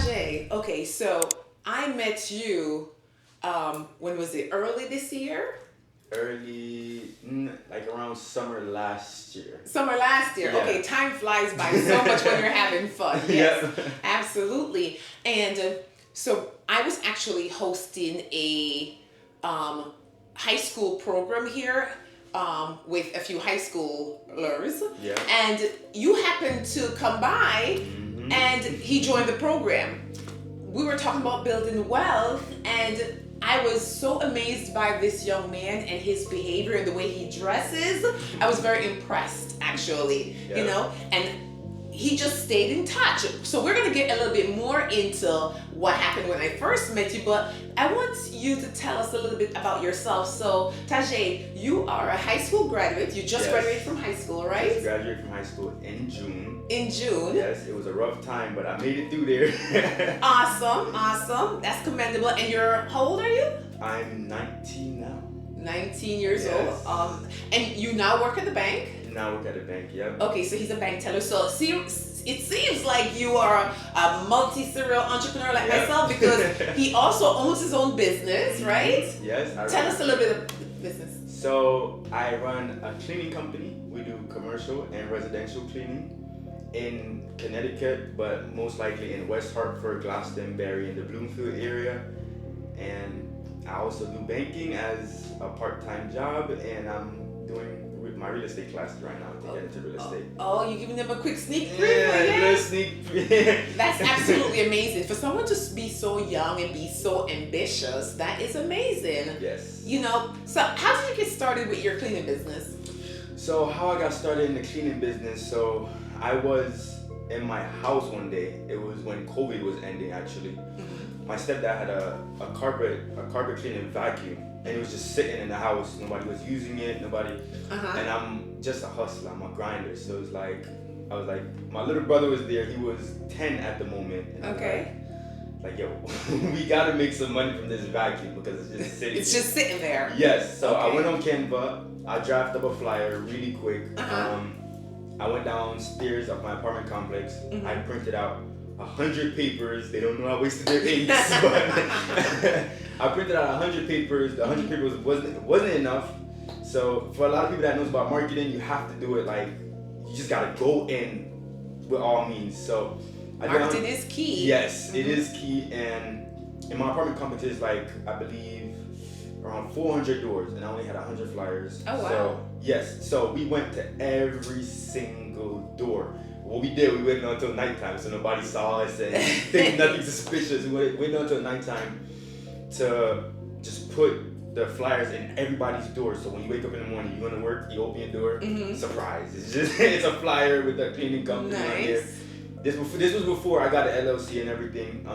Tajay, okay, so I met you, when was it? Early this year? Like around summer last year. Summer last year. Yeah. Okay, time flies by so much when you're having fun. Yes, Yep. absolutely. And so I was actually hosting a um, high school program here with a few high schoolers. Yeah. And you happened to come by and he joined the program. We were talking about building wealth, and I was so amazed by this young man and his behavior and the way he dresses. I was very impressed, actually, you Yeah. know, and he just stayed in touch. So we're gonna get a little bit more into what happened when I first met you, but I want you to tell us a little bit about yourself. So Tajay, you are a high school graduate. You just Yes. graduated from high school, I right? just graduated from high school in June. In June. Yes, it was a rough time, but I made it through there. Awesome, awesome. That's commendable. And you're, how old are you? I'm 19 now. 19 years Yes. old. And you now work at the bank? Now I work at a bank, yep. Okay, so he's a bank teller. So it seems like you are a multi-serial entrepreneur like Yeah. myself, because he also owns his own business, right? Yes. Tell us a little bit of business. So I run a cleaning company. We do commercial and residential cleaning in Connecticut, but most likely in West Hartford, Glastonbury, in the Bloomfield area. And I also do banking as a part-time job, and I'm doing my real estate classes right now to get into real estate. Oh, you giving them a quick sneak preview? Yeah, Yeah. little sneak peek. That's absolutely amazing. For someone to be so young and be so ambitious, that is amazing. Yes. You know, so how did you get started with your cleaning business? So how I got started in the cleaning business, so I was in my house one day. It was when COVID was ending, actually. My stepdad had a carpet cleaning vacuum, and it was just sitting in the house. Nobody was using it, nobody. And I'm just a hustler, I'm a grinder. So it's like, I was like, my little brother was there, he was 10 at the moment. And I'm Okay. like, yo, we gotta make some money from this vacuum because it's just sitting. It's just sitting there. Yes, so I Okay. went on Canva, I drafted up a flyer really quick. Uh-huh. I went downstairs of my apartment complex, I printed out 100 papers. They don't know I wasted their inks, but I printed out 100 papers. The 100 papers wasn't enough. So for a lot of people that knows about marketing, you have to do it like, you just gotta go in with all means. So Marketing is key. Yes, it is key. And in my apartment complex, is like, I believe around 400 doors, and I only had 100 flyers. Oh, wow. So yes, so we went to every single door. What we did, we waited until nighttime so nobody saw us and think nothing suspicious. We waited until nighttime to just put the flyers in everybody's door. So when you wake up in the morning, you go to work, you open your door, surprise. It's just it's a flyer with the cleaning company on there. Nice. This was before I got an LLC and everything.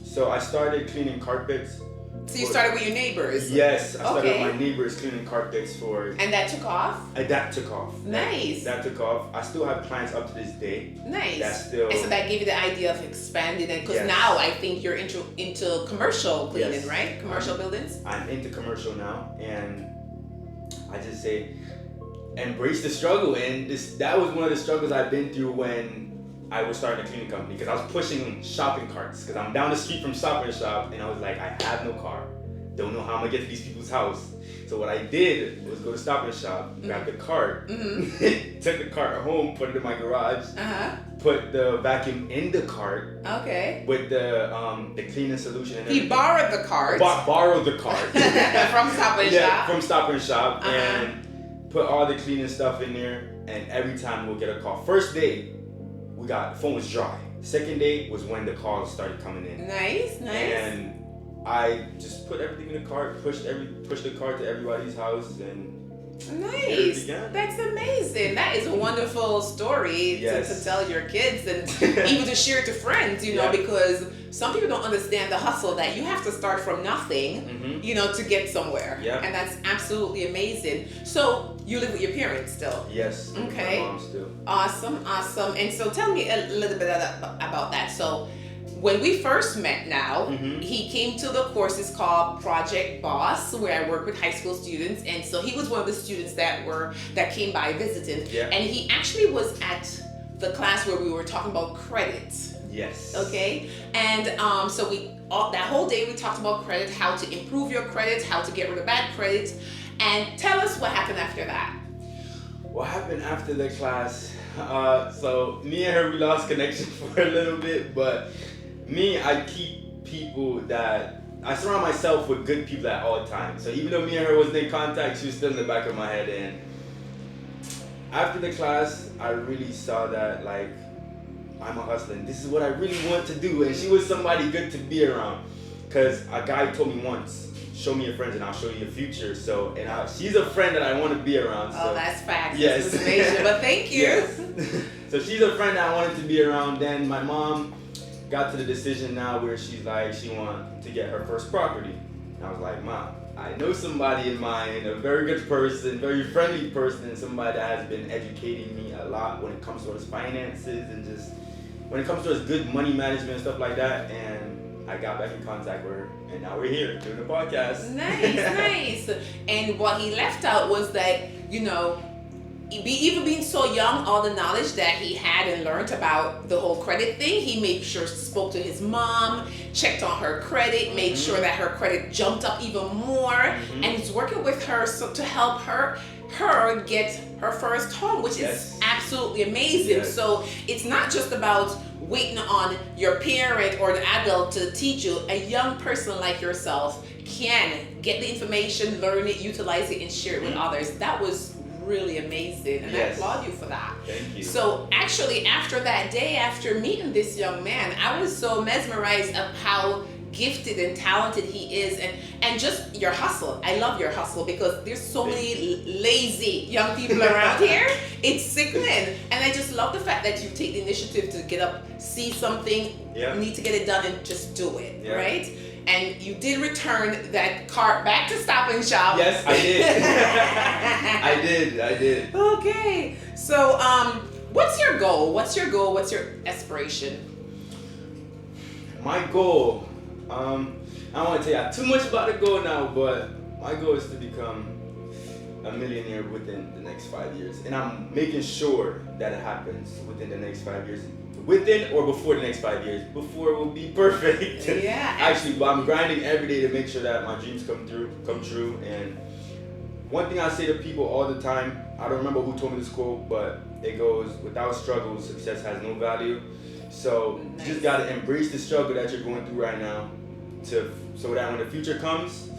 So I started cleaning carpets. So you started with your neighbors. Yes, I started Okay. with my neighbors cleaning carpets for. And that took off? That took off. Nice. That took off. I still have clients up to this day. Nice. That's still. And so that gave you the idea of expanding it, because Yes. now I think you're into commercial cleaning, Yes. right? Commercial buildings. I'm into commercial now, and I just say, embrace the struggle. And that was one of the struggles I've been through when I was starting a cleaning company, because I was pushing shopping carts, because I'm down the street from Stop and Shop, and I was like, I have no car, don't know how I'm gonna get to these people's house. So what I did was go to Stop and Shop, grab the cart, took the cart home, put it in my garage, put the vacuum in the cart Okay. with the cleaning solution and He everything. borrowed the cart Borrowed the cart from Stop and yeah, Shop. from Stop and Shop, Uh-huh. and put all the cleaning stuff in there. And every time we'll get a call. First day, the phone was dry. Second day was when the calls started coming in. Nice, nice. And I just put everything in the cart, pushed the cart to everybody's house, and Nice. began. That's amazing. That is a wonderful story Yes. to tell your kids and even to share to friends, you know, Yeah. because some people don't understand the hustle that you have to start from nothing, you know, to get somewhere. Yeah. And that's absolutely amazing. So you live with your parents still? Yes. Okay. My mom still. Awesome, awesome. And so tell me a little bit about that. So when we first met now, he came to the courses called Project Boss, where I work with high school students. And so he was one of the students that came by visiting. Yeah. And he actually was at the class where we were talking about credit. Yes. Okay, and so that whole day we talked about credit, how to improve your credit, how to get rid of bad credit, and tell us what happened after that. What happened after the class? So me and her, we lost connection for a little bit, but I keep people that I surround myself with good people at all times. So even though me and her wasn't in contact, she was still in the back of my head. And after the class, I really saw that like I'm a hustler and this is what I really want to do. And she was somebody good to be around, because a guy told me once, show me your friends and I'll show you your future. So, she's a friend that I want to be around. So. Oh, that's facts. Yes. That's motivation. But thank you. Yes. So she's a friend that I wanted to be around. Then my mom got to the decision now where she's like, she wanted to get her first property. And I was like, Mom, I know somebody in mind, a very good person, very friendly person, and somebody that has been educating me a lot when it comes to his finances and just when it comes to his good money management and stuff like that. And I got back in contact with her, and now we're here doing the podcast. Nice. And what he left out was that, even being so young, all the knowledge that he had and learned about the whole credit thing, he made sure spoke to his mom, checked on her credit, made sure that her credit jumped up even more, and he's working with her to help her get her first home, which is absolutely amazing. Yes. So it's not just about waiting on your parent or the adult to teach you. A young person like yourself can get the information, learn it, utilize it, and share it with others. That was really amazing, and I applaud you for that. Thank you. So actually, after that day, after meeting this young man, I was so mesmerized of how gifted and talented he is, and just your hustle. I love your hustle, because there's so many lazy young people around here. It's sickening, and I just love the fact that you take the initiative to get up, see something, need to get it done, and just do it, right? And you did return that cart back to Stop and Shop. Yes, I did. I did. Okay. So, what's your goal? What's your aspiration? My goal, I don't want to tell you too much about the goal now, but my goal is to become a millionaire within the next 5 years. And I'm making sure that it happens within the next 5 years. Within or before the next 5 years. Before it will be perfect. Yeah. Actually, but I'm grinding every day to make sure that my dreams come true. And one thing I say to people all the time, I don't remember who told me this quote, but it goes, without struggle, success has no value. So you just gotta embrace the struggle that you're going through right now, so that when the future comes,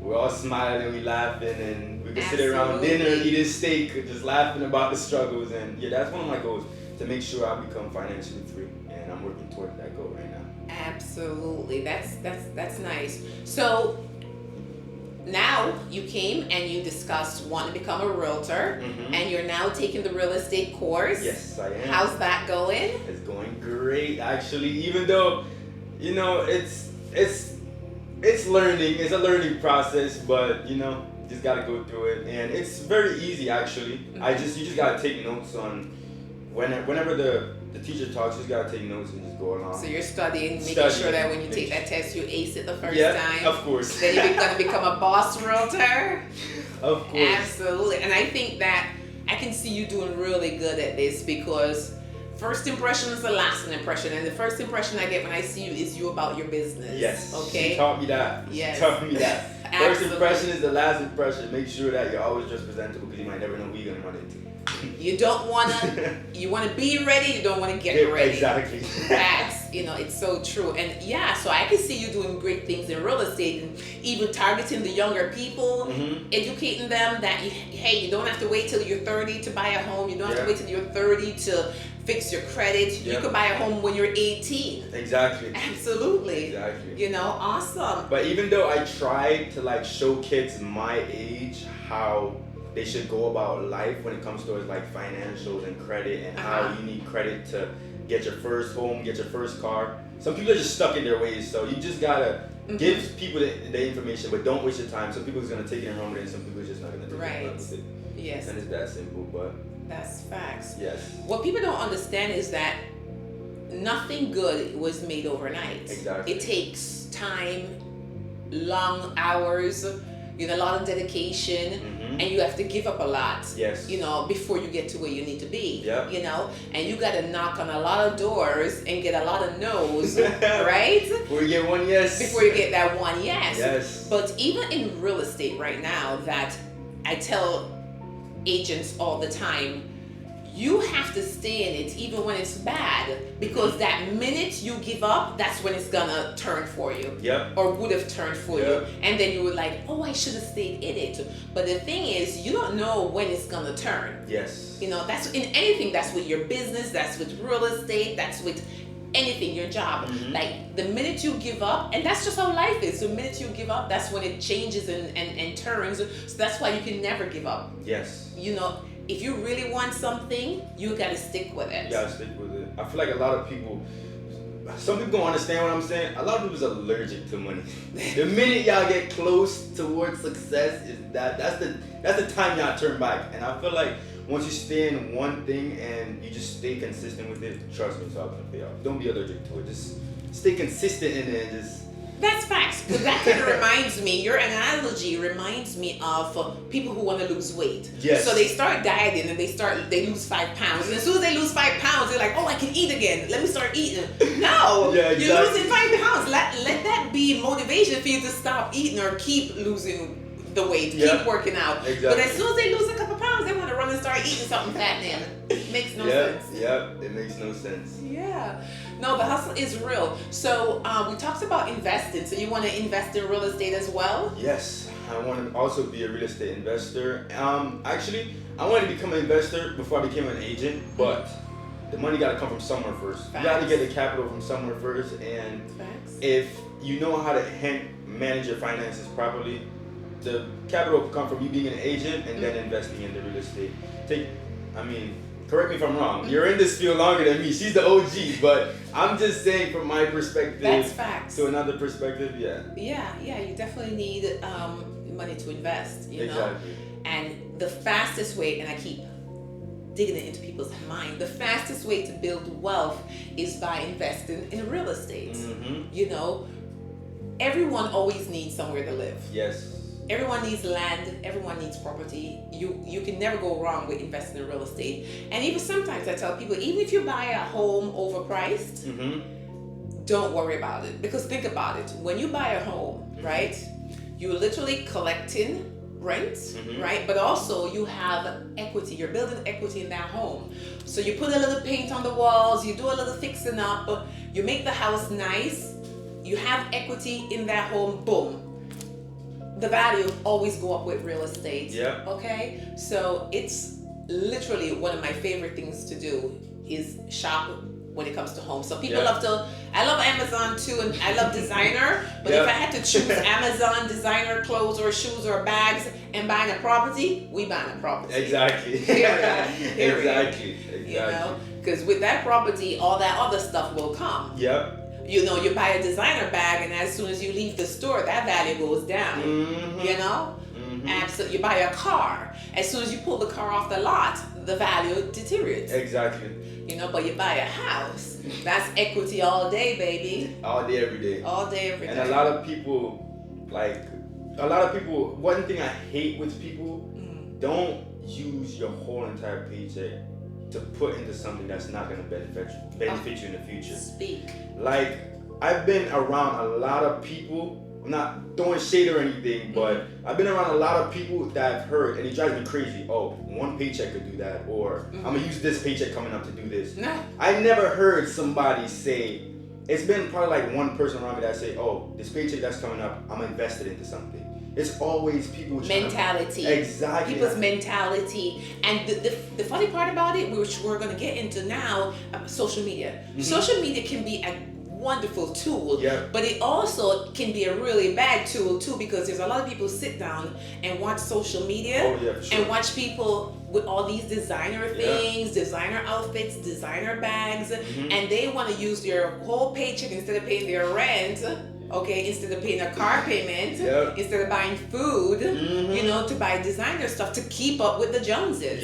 we're all smiling, we laughing, and we can sit around dinner, eating steak, just laughing about the struggles. And that's one of my goals, to make sure I become financially free, and I'm working toward that goal right now. Absolutely, that's nice. So now you came and you discussed wanting to become a realtor, and you're now taking the real estate course. Yes, I am. How's that going? It's going great, actually. Even though, it's learning. It's a learning process, but just gotta go through it, and it's very easy actually. You just gotta take notes on whenever the teacher talks. You just gotta take notes and just go along. So you're studying, making sure that when you take that test, you ace it the first time. Of course. Then you're gonna become a boss realtor. Of course. Absolutely, and I think that I can see you doing really good at this, because first impression is the lasting impression, and the first impression I get when I see you is you about your business. Yes. Okay. She taught me that. Yes. She taught me that. First Absolutely. impression is the last impression. Make sure that you're always just presentable, because you might never know who you're gonna run into. You don't wanna. You wanna be ready. You don't wanna get ready. Exactly. Facts. It's so true. And so I can see you doing great things in real estate, and even targeting the younger people, educating them that you don't have to wait till you're 30 to buy a home. You don't have to wait till you're 30 to fix your credit. You could buy a home when you're 18. Exactly. Absolutely. Exactly. Awesome. But even though I tried to show kids my age how they should go about life when it comes to like financials and credit, and how you need credit to get your first home, get your first car. Some people are just stuck in their ways, so you just gotta give people the information, but don't waste your time. Some people are gonna take it and run with it, and some people are just not gonna take it and run with it. Yes. And it's that simple, but that's facts. yes. What people don't understand is that nothing good was made overnight. Exactly. It takes time, long hours, a lot of dedication. and you have to give up a lot. Yes. You know, before you get to where you need to be. Yep. You know, and you got to knock on a lot of doors and get a lot of no's, right? Before you get one yes. Before you get that one yes. Yes. But even in real estate right now, that I tell agents all the time, you have to stay in it even when it's bad, because that minute you give up, that's when it's gonna turn for you. Yep. Or would have turned for Yep. you. And then you were like, oh, I should have stayed in it. But the thing is, you don't know when it's gonna turn. Yes. You know, that's in anything, that's with your business, that's with real estate, that's with anything, your job. Like the minute you give up, and that's just how life is. The minute you give up, that's when it changes and turns. So that's why you can never give up. Yes. You know, if you really want something, you gotta stick with it. You gotta stick with it. I feel like a lot of people, some people don't understand what I'm saying. A lot of people's allergic to money. The minute y'all get close towards success, is that's the time y'all turn back. And I feel like once you stay in one thing and you just stay consistent with it, trust me, it's all gonna pay off. Don't be allergic to it. Just stay consistent in it and just. That's facts. Because that kind of reminds me, your analogy reminds me of people who want to lose weight. Yes. So they start dieting and they lose 5 pounds. And as soon as they lose 5 pounds, they're like, oh, I can eat again. Let me start eating. No. Yeah, exactly. You're losing 5 pounds. Let that be motivation for you to stop eating or keep losing the weight. Yeah. Keep working out. Exactly. But as soon as they lose a couple pounds, they want to run and start eating something fat then. Makes no sense. Yep, it makes no sense. Yeah. No, the hustle is real. So we talked about investing. So you want to invest in real estate as well? Yes, I want to also be a real estate investor. Actually, I wanted to become an investor before I became an agent, but the money got to come from somewhere first. You got to get the capital from somewhere first, and if you know how to manage your finances properly, the capital will come from you being an agent and then investing in the real estate. Correct me if I'm wrong. You're in this field longer than me. She's the OG, but I'm just saying from my perspective. That's facts. To another perspective, yeah. Yeah. You definitely need money to invest. You know. Exactly. And the fastest way, and I keep digging it into people's mind, the fastest way to build wealth is by investing in real estate. You know, everyone always needs somewhere to live. Yes. Everyone needs land, everyone needs property. You can never go wrong with investing in real estate. And even sometimes I tell people, even if you buy a home overpriced, don't worry about it. Because think about it, when you buy a home, right, you're literally collecting rent, right? But also you have equity, you're building equity in that home. So you put a little paint on the walls, you do a little fixing up, you make the house nice, you have equity in that home, boom. The value always go up with real estate. Yeah. Okay? So it's literally one of my favorite things to do is shop when it comes to home. So people I love Amazon too, and I love designer, but if I had to choose Amazon designer clothes or shoes or bags and buying a property, we buying a property. Exactly. Period. Exactly. You know? Because with that property, all that other stuff will come. Yep. You know, you buy a designer bag, and as soon as you leave the store, that value goes down. You know? Absolutely. You buy a car. As soon as you pull the car off the lot, the value deteriorates. Exactly. You know, but you buy a house, that's equity all day, baby. All day, every day. All day, every day. And a lot of people, one thing I hate with people, don't use your whole entire paycheck to put into something that's not going to benefit you in the future. Speak. Like, I've been around a lot of people, I'm not throwing shade or anything, but I've been around a lot of people that I've heard, and it drives me crazy. Oh, one paycheck could do that, or I'm gonna use this paycheck coming up to do this. No. I never heard somebody say, it's been probably like one person around me that say, oh, this paycheck that's coming up, I'm invested into something. It's always people mentality. Exactly. People's mentality. And the funny part about it, which we're going to get into now, social media. Social media can be a wonderful tool, but it also can be a really bad tool too, because there's a lot of people sit down and watch social media and watch people with all these designer things, designer outfits, designer bags, and they want to use their whole paycheck instead of paying their rent. Okay, instead of paying a car payment, instead of buying food, you know, to buy designer stuff to keep up with the Joneses.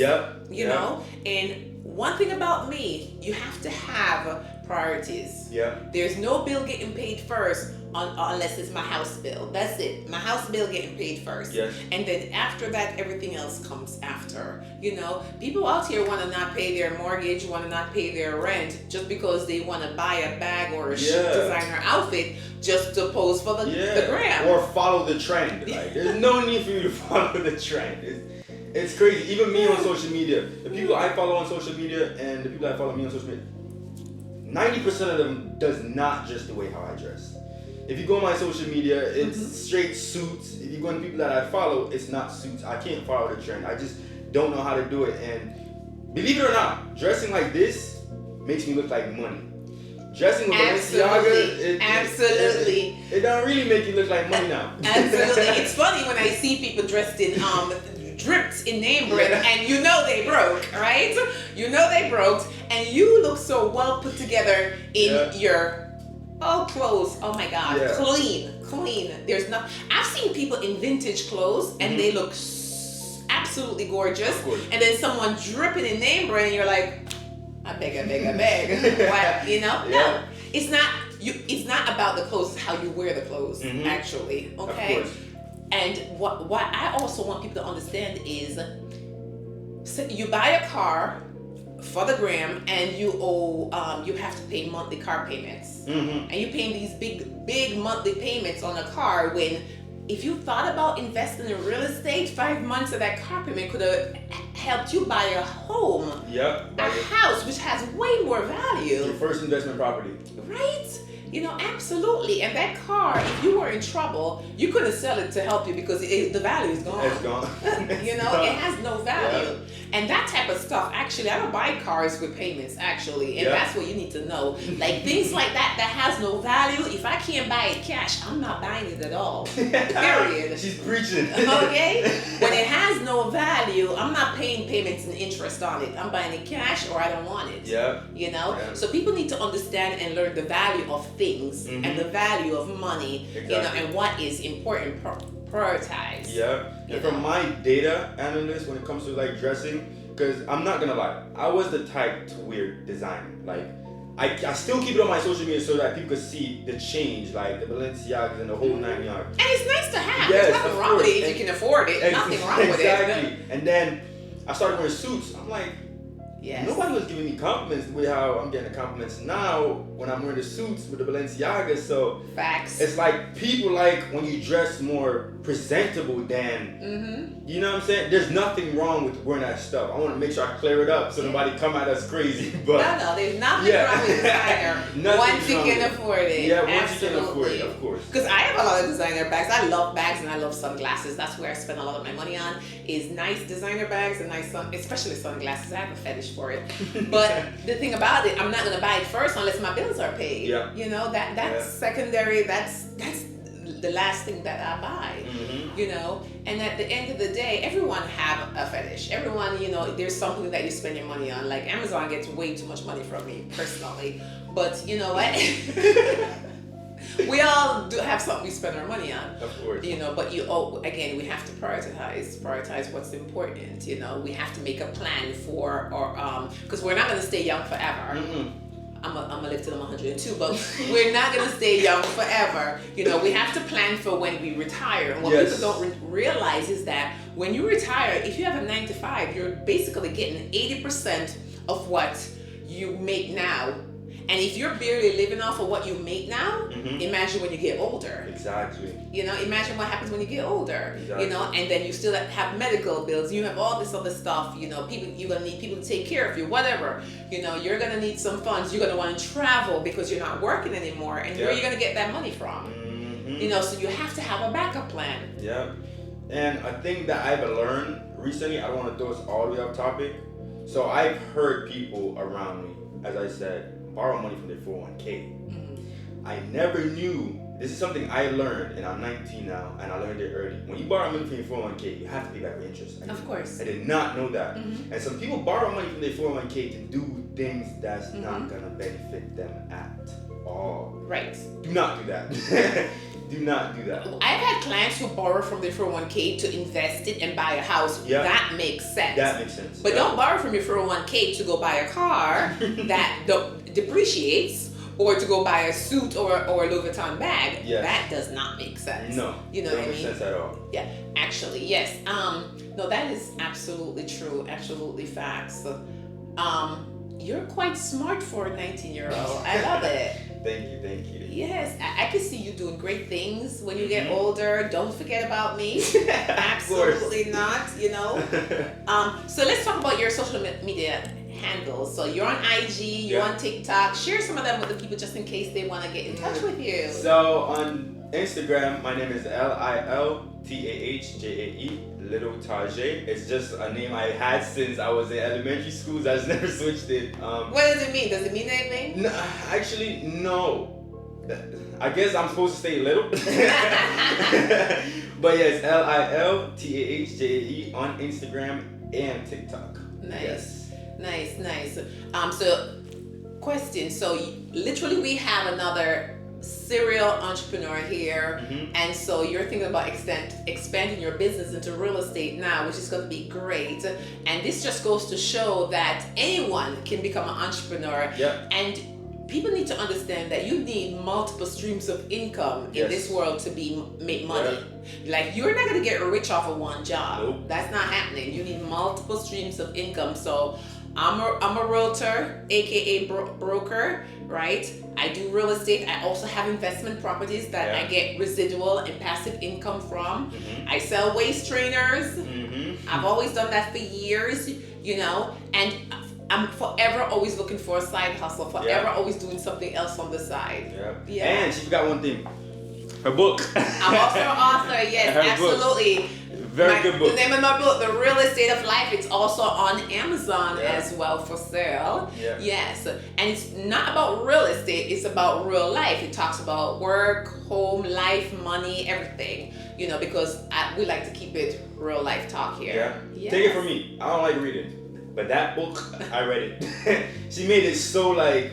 You know, and one thing about me, you have to have priorities. Yeah. There's no bill getting paid first unless it's my house bill. That's it. My house bill getting paid first. Yes. And then after that, everything else comes after. You know, people out here want to not pay their mortgage, want to not pay their rent just because they want to buy a bag or a designer outfit just to pose for the gram. Or follow the trend. Like, there's no need for you to follow the trend. It's crazy. Even me on social media, the people I follow on social media and the people that follow me on social media, 90% of them does not dress the way how I dress. If you go on my social media, it's straight suits. If you go on the people that I follow, it's not suits. I can't follow the trend. I just don't know how to do it. And believe it or not, dressing like this makes me look like money. Dressing with Balenciaga, absolutely. It don't really make you look like money now. Absolutely. It's funny when I see people dressed in dripped in name brand, and you know they broke, right? You know they broke, and you look so well put together in your clothes. Oh my God, clean. There's not. I've seen people in vintage clothes, and they look absolutely gorgeous, and then someone dripping in name brand, and you're like, I beg. What, you know? No, it's not. It's not about the clothes. It's how you wear the clothes, actually. Okay. Of course. And what I also want people to understand is, so you buy a car for the gram, and you have to pay monthly car payments, and you're paying these big monthly payments on a car when, if you thought about investing in real estate, 5 months of that car payment could have helped you buy a home, a house, which has way more value. Your first investment property. Right? You know, absolutely. And that car, if you were in trouble, you couldn't sell it to help you because the value is gone. It's gone. You know, it has no value. And that type of stuff, actually, I don't buy cars with payments, actually. And that's what you need to know. Like, things like that has no value. If I can't buy it cash, I'm not buying it at all. Period. She's preaching. Okay? When it has no value, I'm not paying payments and interest on it. I'm buying it cash or I don't want it. Yeah. You know? Yeah. So people need to understand and learn the value of things and the value of money, you know, and what is important, prioritize. Yeah. And from my data analyst, when it comes to like dressing, because I'm not gonna lie, I was the type to wear design. Like, I still keep it on my social media so that people can see the change, like the Balenciagas and the whole 9 yards. And it's nice to have. Yes, There's nothing wrong with it if you can afford it. Nothing wrong with it. Exactly. And then I started wearing suits. I'm like, nobody was giving me compliments the way how I'm getting the compliments now when I'm wearing the suits with the Balenciagas. So facts. It's like people like when you dress more presentable than, you know what I'm saying? There's nothing wrong with wearing that stuff. I want to make sure I clear it up so nobody come at us crazy. But no, there's nothing wrong with designer. Once you can afford it. Yeah, once you can afford it, of course. Because I have a lot of designer bags. I love bags and I love sunglasses. That's where I spend a lot of my money on, is nice designer bags and nice especially sunglasses. I have a fetish for it. But the thing about it, I'm not gonna buy it first unless my bills are paid. Yeah. You know, that's secondary. That's the last thing that I buy. You know, and at the end of the day, everyone have a fetish. Everyone, you know, there's something that you spend your money on. Like Amazon gets way too much money from me personally, but you know what? We all do have something we spend our money on. Of course. You know, but again, we have to prioritize what's important. You know, we have to make a plan for, or because we're not gonna stay young forever. I'm gonna live till I'm 102, but we're not gonna stay young forever. You know, we have to plan for when we retire. And what people don't realize is that when you retire, if you have a 9 to 5, you're basically getting 80% of what you make now. And if you're barely living off of what you make now, imagine when you get older. Exactly. You know, imagine what happens when you get older. Exactly. You know, and then you still have medical bills. You have all this other stuff. You know, you're gonna need people to take care of you. Whatever. You know, you're gonna need some funds. You're gonna want to travel because you're not working anymore. And where are you gonna get that money from? You know, so you have to have a backup plan. Yeah. And a thing that I've learned recently, I don't want to throw us all the way off topic. So I've heard people around me, as I said, borrow money from their 401k. I never knew, this is something I learned, and I'm 19 now, and I learned it early. When you borrow money from your 401k, you have to pay back the interest. Of course. I did not know that. And some people borrow money from their 401k to do things that's not gonna benefit them at all. Right. Do not do that. Do not do that. I've had clients who borrow from their 401k to invest it and buy a house. Yeah. That makes sense. That makes sense. But don't borrow from your 401k to go buy a car. depreciates, or to go buy a suit or a Louis Vuitton bag, Yes. that does not make sense. No. You know don't what I make mean? sense at all. Yeah, actually, yes. No, that is absolutely true. Absolutely facts. You're quite smart for a 19-year-old. I love it. Thank you. Yes, I can see you doing great things when you get Mhm. older. Don't forget about me. Of course. Absolutely not, you know. So let's talk about your social media handles. So you're on IG, you're Yeah. on TikTok. Share some of them with the people just in case they want to get in touch with you. So on Instagram, my name is LILTAHJAE, Little Tajay. It's just a name I had since I was in elementary school. I just never switched it. What does it mean? Does it mean anything? No, actually, no. I guess I'm supposed to say little. But yes, LILTAHJAE on Instagram and TikTok. Nice. Yes. Nice. So question. So literally we have another serial entrepreneur here, Mhm. and so you're thinking about expanding your business into real estate now, which is going to be great. And this just goes to show that anyone can become an entrepreneur. Yep. And people need to understand that you need multiple streams of income in Yes. this world to make money. Like, you're not going to get rich off of one job. Nope. That's not happening. You need multiple streams of income. So I'm a realtor, aka broker, right? I do real estate. I also have investment properties that Yeah. I get residual and passive income from. Mhm. I sell waist trainers. Mhm. I've always done that for years, you know, and I'm forever always looking for a side hustle, forever always doing something else on the side. Yep. Yeah. And she forgot one thing. Her book. I'm also an author, yes, Her book. absolutely. Very good book. The name of my book, The Real Estate of Life, it's also on Amazon Yeah. as well for sale. Yeah. Yes, and it's not about real estate, it's about real life. It talks about work, home, life, money, everything, you know, because we like to keep it real life talk here. Yeah. Yes. Take it from me. I don't like reading. But that book, I read it. She made it so like,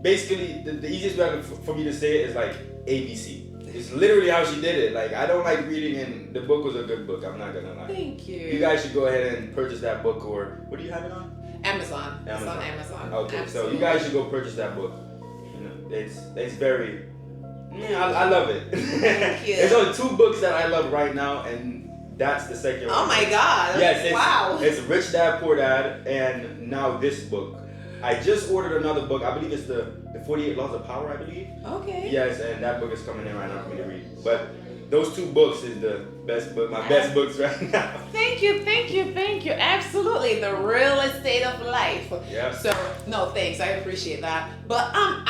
basically, the easiest way for me to say it is like ABC. It's literally how she did it. Like, I don't like reading, and the book was a good book. I'm not gonna lie. Thank you. You guys should go ahead and purchase that book, or what do you have it on? Amazon. It's on Amazon. Okay, Absolutely. so you guys should go purchase that book. You know, it's very. Yeah, I love it. Thank you. There's only 2 books that I love right now, and that's the second one. Oh my God. Yes, Wow. it's Rich Dad Poor Dad, and now this book. I just ordered another book. I believe it's the 48 Laws of Power, I believe. Okay. Yes, and that book is coming in right now for me to read. But those 2 books is the best book, my best books right now. Thank you. Absolutely, The Real Estate of Life. Yeah. So no, thanks. I appreciate that. But I'm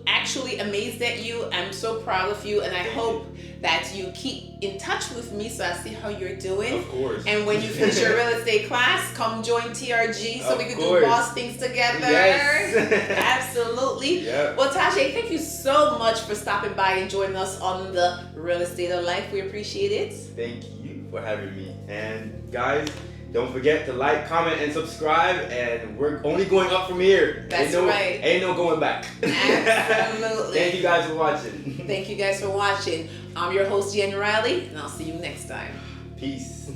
actually amazed at you. I'm so proud of you, and I hope that you keep in touch with me so I see how you're doing. Of course. And when you finish your real estate class, come join TRG so Of we can course. do boss things together. Yes. Absolutely. Yeah. Well, Tajay, thank you so much for stopping by and joining us on The Real Estate of Life. We appreciate it. Thank you for having me. And guys, don't forget to like, comment, and subscribe. And we're only going up from here. That's ain't right. Ain't no going back. Absolutely. Thank you guys for watching. Thank you guys for watching. I'm your host, Jen Riley, and I'll see you next time. Peace.